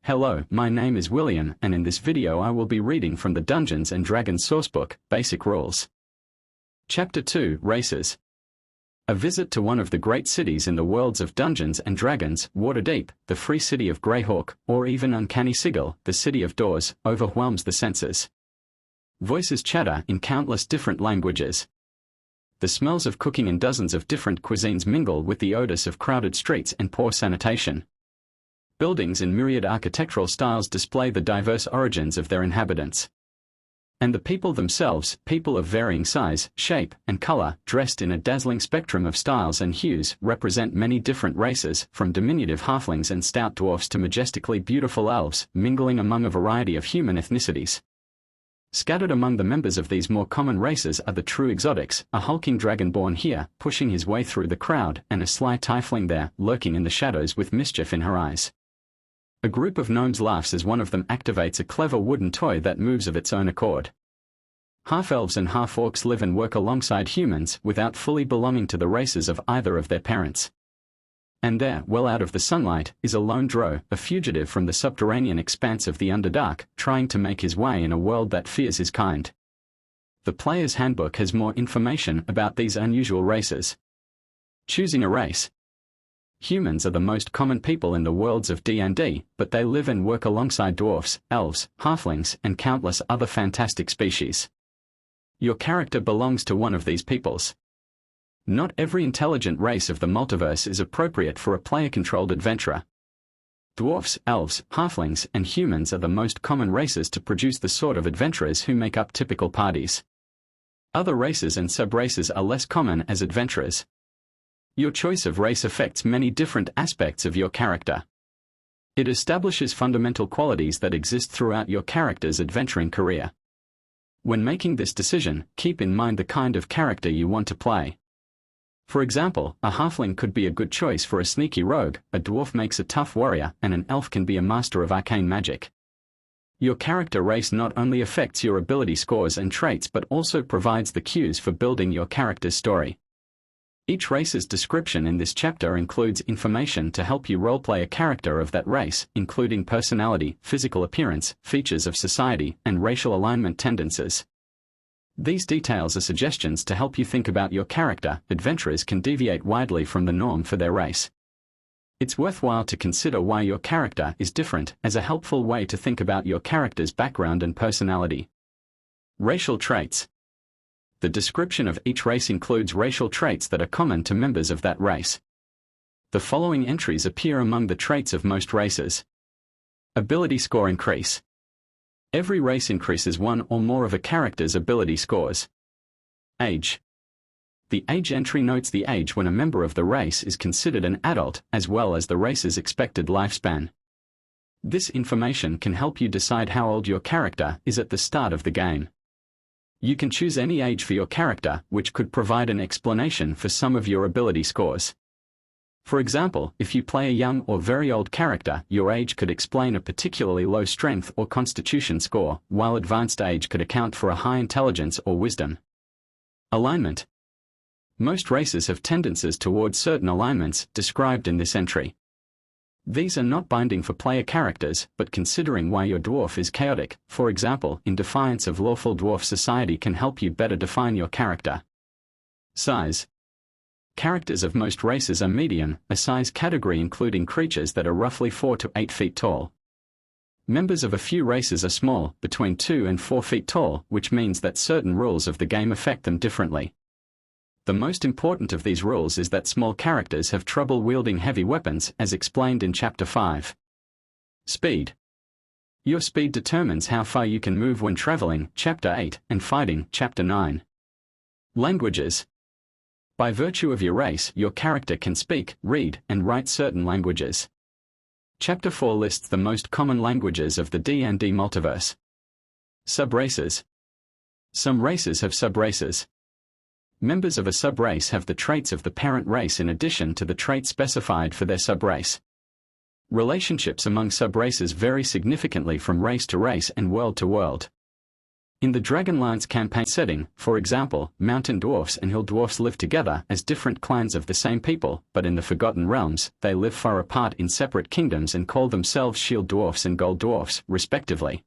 Hello, my name is William, and in this video I will be reading from the Dungeons & Dragons sourcebook, Basic Rules. Chapter 2, Races. A visit to one of the great cities in the worlds of Dungeons & Dragons, Waterdeep, the free city of Greyhawk, or even Uncanny Sigil, the city of doors, overwhelms the senses. Voices chatter in countless different languages. The smells of cooking in dozens of different cuisines mingle with the odors of crowded streets and poor sanitation. Buildings in myriad architectural styles display the diverse origins of their inhabitants. And the people themselves, people of varying size, shape, and color, dressed in a dazzling spectrum of styles and hues, represent many different races, from diminutive halflings and stout dwarfs to majestically beautiful elves, mingling among a variety of human ethnicities. Scattered among the members of these more common races are the true exotics, a hulking dragonborn here, pushing his way through the crowd, and a sly tiefling there, lurking in the shadows with mischief in her eyes. A group of gnomes laughs as one of them activates a clever wooden toy that moves of its own accord. Half-elves and half-orcs live and work alongside humans without fully belonging to the races of either of their parents. And there, well out of the sunlight, is a lone drow, a fugitive from the subterranean expanse of the Underdark, trying to make his way in a world that fears his kind. The player's handbook has more information about these unusual races. Choosing a race. Humans are the most common people in the worlds of D&D, but they live and work alongside dwarfs, elves, halflings, and countless other fantastic species. Your character belongs to one of these peoples. Not every intelligent race of the multiverse is appropriate for a player-controlled adventurer. Dwarfs, elves, halflings, and humans are the most common races to produce the sort of adventurers who make up typical parties. Other races and sub-races are less common as adventurers. Your choice of race affects many different aspects of your character. It establishes fundamental qualities that exist throughout your character's adventuring career. When making this decision, keep in mind the kind of character you want to play. For example, a halfling could be a good choice for a sneaky rogue, a dwarf makes a tough warrior, and an elf can be a master of arcane magic. Your character race not only affects your ability scores and traits but also provides the cues for building your character's story. Each race's description in this chapter includes information to help you roleplay a character of that race, including personality, physical appearance, features of society, and racial alignment tendencies. These details are suggestions to help you think about your character. Adventurers can deviate widely from the norm for their race. It's worthwhile to consider why your character is different, as a helpful way to think about your character's background and personality. Racial traits. The description of each race includes racial traits that are common to members of that race. The following entries appear among the traits of most races. Ability score increase. Every race increases one or more of a character's ability scores. Age. The age entry notes the age when a member of the race is considered an adult, as well as the race's expected lifespan. This information can help you decide how old your character is at the start of the game. You can choose any age for your character, which could provide an explanation for some of your ability scores. For example, if you play a young or very old character, your age could explain a particularly low strength or constitution score, while advanced age could account for a high intelligence or wisdom. Alignment. Most races have tendencies towards certain alignments, described in this entry. These are not binding for player characters, but considering why your dwarf is chaotic, for example, in defiance of lawful dwarf society, can help you better define your character. Size. Characters of most races are medium, a size category including creatures that are roughly 4 to 8 feet tall. Members of a few races are small, between 2 and 4 feet tall, which means that certain rules of the game affect them differently. The most important of these rules is that small characters have trouble wielding heavy weapons, as explained in Chapter 5. Speed. Your speed determines how far you can move when traveling, Chapter 8, and fighting, Chapter 9. Languages. By virtue of your race, your character can speak, read, and write certain languages. Chapter 4 lists the most common languages of the D&D multiverse. Sub-races. Some races have sub-races. Members of a sub-race have the traits of the parent race in addition to the traits specified for their sub-race. Relationships among sub-races vary significantly from race to race and world to world. In the Dragonlance campaign setting, for example, mountain dwarfs and hill dwarfs live together as different clans of the same people, but in the Forgotten Realms, they live far apart in separate kingdoms and call themselves shield dwarfs and gold dwarfs, respectively.